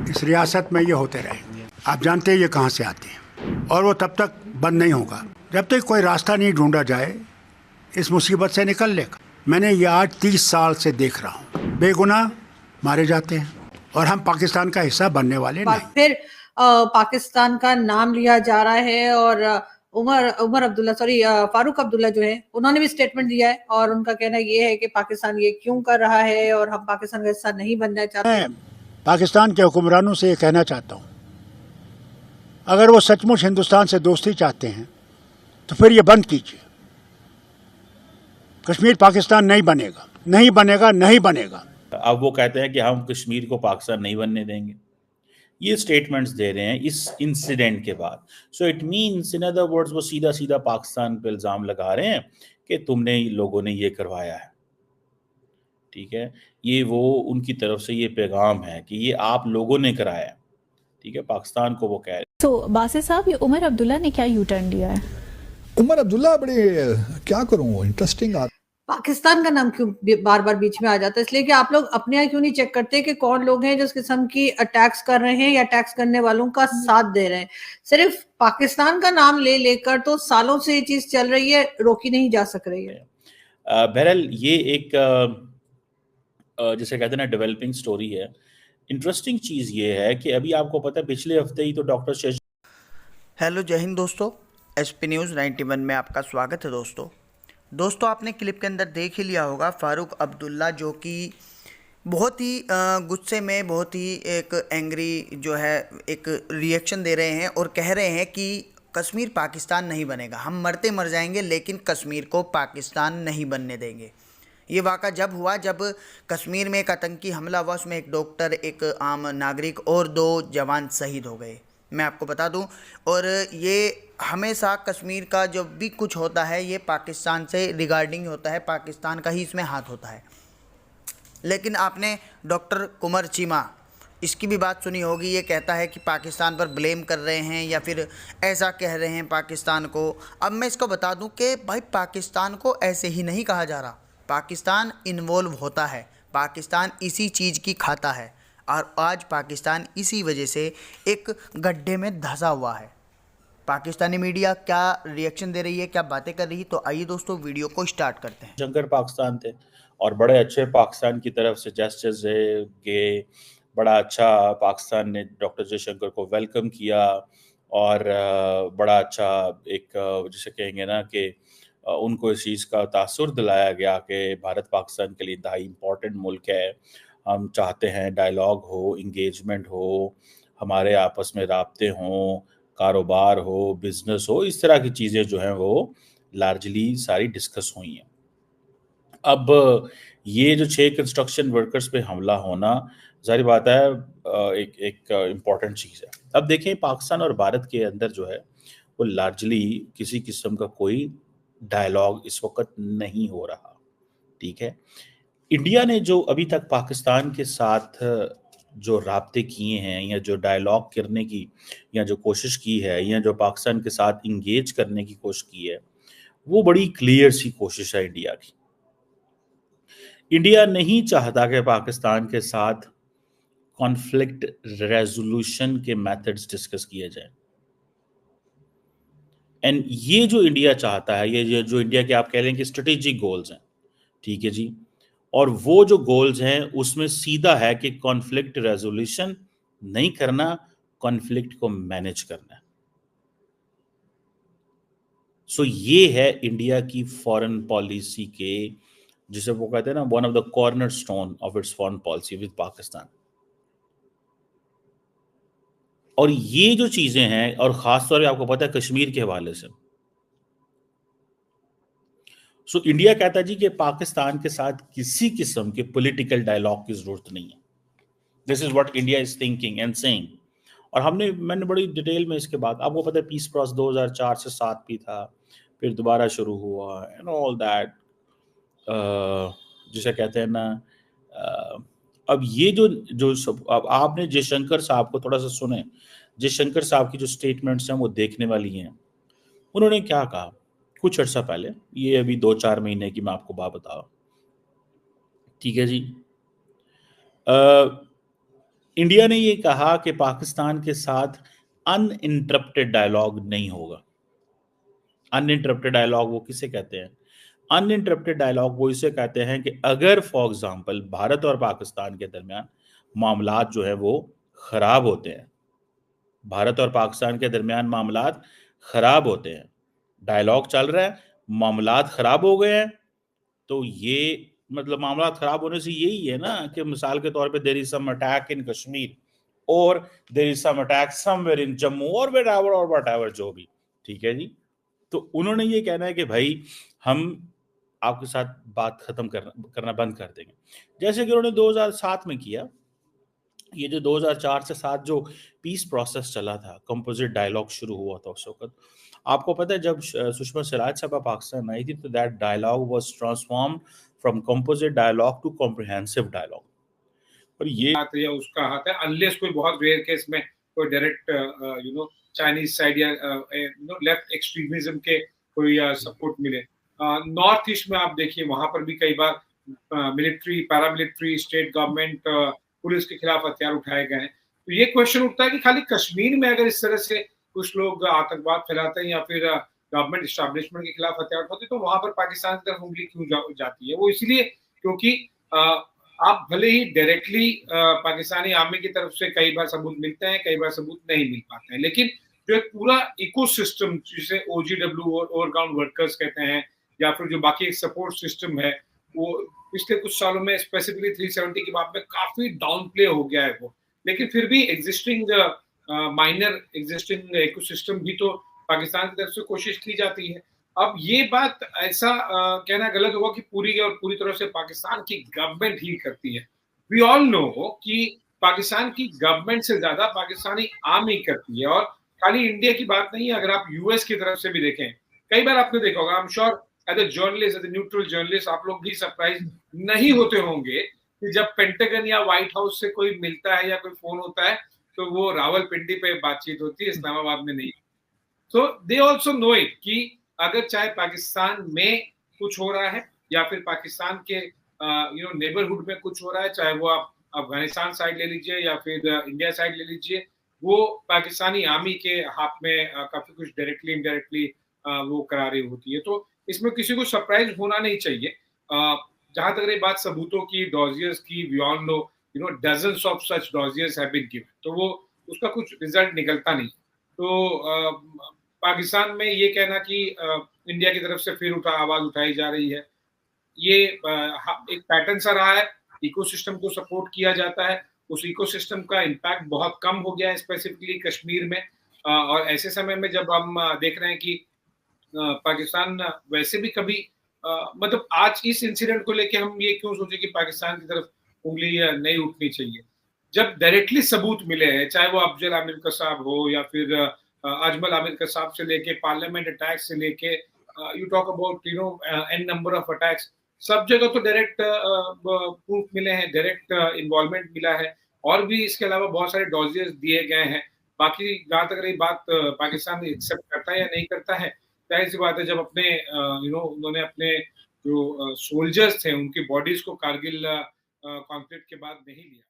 इस रियासत में ये होते रहेंगे। आप जानते हैं ये कहाँ से आते हैं, और वो तब तक बंद नहीं होगा जब तक कोई रास्ता नहीं ढूंढा जाए इस मुसीबत से निकलने का। मैंने ये आज 30 साल से देख रहा हूँ, बेगुनाह मारे जाते हैं और हम पाकिस्तान का हिस्सा बनने वाले नहीं। फिर पाकिस्तान का नाम लिया जा रहा है और फारूक अब्दुल्ला जो है उन्होंने भी स्टेटमेंट दिया है और उनका कहना ये है कि पाकिस्तान ये क्यों कर रहा है और हम पाकिस्तान का हिस्सा नहीं बनना चाहते। मैं पाकिस्तान के हुक्मरानों से ये कहना चाहता हूँ, अगर वो सचमुच हिंदुस्तान से दोस्ती चाहते हैं तो फिर ये बंद कीजिए। कश्मीर पाकिस्तान नहीं बनेगा, नहीं बनेगा, नहीं बनेगा। अब वो कहते हैं कि हम कश्मीर को पाकिस्तान नहीं बनने देंगे। ये स्टेटमेंट्स दे रहे हैं इस इंसिडेंट के बाद। So it means in other words वो सीधा सीधा पाकिस्तान पे इल्ज़ाम लगा रहे हैं कि तुमने लोगों ने ये करवाया है। ठीक है, ये वो उनकी तरफ से ये पैगाम है कि ये आप लोगों ने कराया है। ठीक है, पाकिस्तान को वो कह रहे हैं। तो बासित साहब, ये उमर अब्दुल्ला ने क्या यू टर्न लिया है? उमर अब्दुल्ला बड़े क्या करूं इंटरेस्टिंग पाकिस्तान का नाम क्यों बार बार बीच में आ जाता है? इसलिए कि आप लोग अपने यहाँ क्यों नहीं चेक करते कि कौन लोग हैं जो इस किस्म की अटैक्स कर रहे हैं या अटैक्स करने वालों का साथ दे रहे हैं। सिर्फ पाकिस्तान का नाम ले लेकर तो सालों से ये चीज चल रही है, रोकी नहीं जा सक रही है। बहरहाल ये एक जिसे कहते हैं ना डेवलपिंग स्टोरी है। इंटरेस्टिंग चीज़ ये है कि अभी आपको पता है पिछले हफ्ते ही तो डॉक्टर शेष। हेलो, जय हिंद दोस्तों, एसपी न्यूज़ 91 में आपका स्वागत है। दोस्तों आपने क्लिप के अंदर देख ही लिया होगा फारूक अब्दुल्ला जो कि बहुत ही गुस्से में, बहुत ही एक एंग्री जो है एक रिएक्शन दे रहे हैं और कह रहे हैं कि कश्मीर पाकिस्तान नहीं बनेगा, हम मरते मर जाएंगे लेकिन कश्मीर को पाकिस्तान नहीं बनने देंगे। ये वाक़ा जब हुआ जब कश्मीर में एक आतंकी हमला हुआ, उसमें एक डॉक्टर, एक आम नागरिक और 2 जवान शहीद हो गए, मैं आपको बता दूं। और ये हमेशा कश्मीर का जो भी कुछ होता है ये पाकिस्तान से रिगार्डिंग होता है, पाकिस्तान का ही इसमें हाथ होता है। लेकिन आपने डॉक्टर कुंवर चीमा इसकी भी बात सुनी होगी, ये कहता है कि पाकिस्तान पर ब्लेम कर रहे हैं या फिर ऐसा कह रहे हैं पाकिस्तान को। अब मैं इसको बता दूं कि भाई पाकिस्तान को ऐसे ही नहीं कहा जा रहा, पाकिस्तान इन्वॉल्व होता है, पाकिस्तान इसी चीज़ की खाता है और आज पाकिस्तान इसी वजह से एक गड्ढे में धंसा हुआ है। पाकिस्तानी मीडिया क्या रिएक्शन दे रही है, क्या बातें कर रही है, तो आइए दोस्तों वीडियो को स्टार्ट करते हैं। शंकर पाकिस्तान थे और बड़े अच्छे पाकिस्तान की तरफ से जस्टिस गए, बड़ा अच्छा पाकिस्तान ने डॉक्टर जयशंकर को वेलकम किया और बड़ा अच्छा एक जिसे कहेंगे ना कि उनको इस चीज़ का तासुर दिलाया गया कि भारत पाकिस्तान के लिए इंतहाई इम्पोर्टेंट मुल्क है, हम चाहते हैं डायलॉग हो, इंगेजमेंट हो, हमारे आपस में राब्ते हों, कारोबार हो, बिजनेस हो, इस तरह की चीज़ें जो हैं वो लार्जली सारी डिस्कस हुई हैं। अब ये जो 6 कंस्ट्रक्शन वर्कर्स पे हमला होना ज़ाहिर बात है एक इम्पॉर्टेंट चीज़ है। अब देखें पाकिस्तान और भारत के अंदर जो है वो लार्जली किसी किस्म का कोई डायलॉग इस वक्त नहीं हो रहा। ठीक है, इंडिया ने जो अभी तक पाकिस्तान के साथ जो राब्ते किए हैं या जो डायलॉग करने की या जो कोशिश की है या जो पाकिस्तान के साथ इंगेज करने की कोशिश की है वो बड़ी क्लियर सी कोशिश है इंडिया की। इंडिया नहीं चाहता कि पाकिस्तान के साथ कॉन्फ्लिक्ट रेजोल्यूशन के मेथड्स डिस्कस किए जाएं। एंड ये जो इंडिया चाहता है, ये जो इंडिया के आप कह लें कि स्ट्रेटेजिक गोल्स हैं, ठीक है जी, और वो जो गोल्स हैं उसमें सीधा है कि कॉन्फ्लिक्ट रेजोल्यूशन नहीं करना, कॉन्फ्लिक्ट को मैनेज करना है। सो ये है इंडिया की फॉरेन पॉलिसी के, जिसे वो कहते हैं ना, one of the corner stone of its foreign policy with Pakistan. और ये जो चीजें हैं, और खासतौर पे आपको पता है कश्मीर के हवाले से, सो इंडिया कहता है जी कि पाकिस्तान के साथ किसी किस्म के पॉलिटिकल डायलॉग की जरूरत नहीं है। This is what India is thinking and saying. और मैंने बड़ी डिटेल में इसके बाद, आपको पता है पीस प्रोसेस 2004 से 7 भी था, फिर दोबारा शुरू हुआ एंड ऑल दैट, जिसे कहते हैं ना, अब ये जो सब, अब आपने जयशंकर साहब को थोड़ा सा सुने, जयशंकर साहब की जो स्टेटमेंट्स हैं वो देखने वाली हैं। उन्होंने क्या कहा कुछ अर्सा पहले, ये अभी 2-4 महीने की मैं आपको बात बताऊं, ठीक है जी। इंडिया ने ये कहा कि पाकिस्तान के साथ अनइंटरप्टेड डायलॉग नहीं होगा। अनइंटरप्टेड डायलॉग वो किसे कहते हैं? अनइंटरप्टेड डायलॉग वो इसे कहते हैं कि अगर फॉर एग्जांपल भारत और पाकिस्तान के दरमियान मामलात जो है वो खराब होते हैं, भारत और पाकिस्तान के दरमियान मामलात खराब होते हैं, डायलॉग चल रहा है, मामलात खराब हो गए हैं, तो ये मतलब मामलात खराब होने से यही है ना कि मिसाल के तौर पे there is some attack in Kashmir और there is some attack somewhere in Jammu और व्हाटएवर जो भी, ठीक है जी। तो उन्होंने ये कहना है कि भाई हम आपके साथ बात खत्म करना बंद कर देंगे, जैसे कि उन्होंने 2007 में किया। ये जो 2004 से 7 जो पीस प्रोसेस चला था, कंपोजिट डायलॉग शुरू हुआ था उस वक्त, आपको पता है जब सुषमा स्वराज साहबा पाकिस्तान आई थी तो that dialogue was transformed from composite dialogue to comprehensive dialogue. और ये हाथ है या उसका हाथ है, अनलेस कोई बहुत रेयर केस में कोई डायरेक्ट चाइनीज साइड या लेफ्ट एक्सट्रीमिज्म के कोई सपोर्ट मिले। नॉर्थ ईस्ट में आप देखिए वहां पर भी कई बार military, paramilitary, state government, police के खिलाफ हथियार उठाए गए हैं। तो ये क्वेश्चन उठता है कि खाली कश्मीर में अगर इस तरह से कुछ लोग आतंकवाद फैलाते हैं या फिर गवर्नमेंट इस्टेब्लिशमेंट के खिलाफ हथियार उठाते हैं तो वहां पर पाकिस्तान की तरफ उंगली क्यों जाती है? वो इसलिए क्योंकि आप भले ही डायरेक्टली पाकिस्तानी आर्मी की तरफ से कई बार सबूत मिलते हैं, कई बार सबूत नहीं मिल पाते हैं, लेकिन जो एक पूरा इकोसिस्टम जिसे OGW और ओवरग्राउंड वर्कर्स कहते हैं या फिर जो बाकी एक सपोर्ट सिस्टम है, वो पिछले कुछ सालों में स्पेसिफिकली 370 के बाद में काफी डाउन प्ले हो गया है वो। लेकिन फिर भी एग्जिस्टिंग माइनर एग्जिस्टिंग इकोसिस्टम भी तो पाकिस्तान की तरफ से कोशिश की जाती है। अब ये बात ऐसा कहना गलत होगा कि पूरी और पूरी तरह से पाकिस्तान की गवर्नमेंट ही करती है। वी ऑल नो कि पाकिस्तान की गवर्नमेंट से ज्यादा पाकिस्तानी आर्मी करती है, और खाली इंडिया की बात नहीं है, अगर आप यूएस की तरफ से भी देखें, कई बार आपने देखा होगा, I am sure as a journalist, as a neutral journalist, आप लोग भी सरप्राइज नहीं होते होंगे कि जब पेंटागन या व्हाइट हाउस से कोई मिलता है या कोई फोन होता है तो वो रावलपिंडी पे बातचीत होती है, इस्लामाबाद में नहीं। So they also know it कि अगर चाहे पाकिस्तान में कुछ हो रहा है या फिर पाकिस्तान के नेबरहुड में कुछ हो रहा है, चाहे वो आप अफगानिस्तान साइड ले लीजिए या फिर इंडिया साइड ले लीजिए, वो पाकिस्तानी आर्मी के हाथ में काफी कुछ डायरेक्टली इनडायरेक्टली वो करा रही होती है। तो इसमें किसी को सरप्राइज होना नहीं चाहिए। जहां तक रही बात सबूतों की, डॉजियर्स की, we all know dozens of such dossiers have been given, तो वो उसका कुछ रिजल्ट निकलता नहीं। तो पाकिस्तान में ये कहना कि इंडिया की तरफ से फिर आवाज उठाई जा रही है, ये एक पैटर्न सा रहा है। इकोसिस्टम को सपोर्ट किया जाता है, उस इकोसिस्टम का इम्पैक्ट बहुत कम हो गया है स्पेसिफिकली कश्मीर में। और ऐसे समय में जब हम देख रहे हैं कि पाकिस्तान वैसे भी कभी मतलब आज इस इंसिडेंट को लेके हम ये क्यों सोचे कि पाकिस्तान की तरफ उंगली नहीं उठनी चाहिए, जब डायरेक्टली सबूत मिले हैं, चाहे वो अफजल आमिर कसाब हो या फिर अजमल आमिर कसाब से लेके पार्लियामेंट अटैक से लेके you talk about an number of attacks, सब जगह तो डायरेक्ट प्रूफ मिले हैं, डायरेक्ट इन्वॉल्वमेंट मिला है, और भी इसके अलावा बहुत सारे डॉजियर्स दिए गए हैं। बाकी जहां तक रही बात पाकिस्तान एक्सेप्ट करता है या नहीं करता है, जाहिर सी बात है जब अपने उन्होंने अपने जो सोल्जर्स थे उनकी बॉडीज को कारगिल कॉन्फ्लिक्ट के बाद नहीं लिया।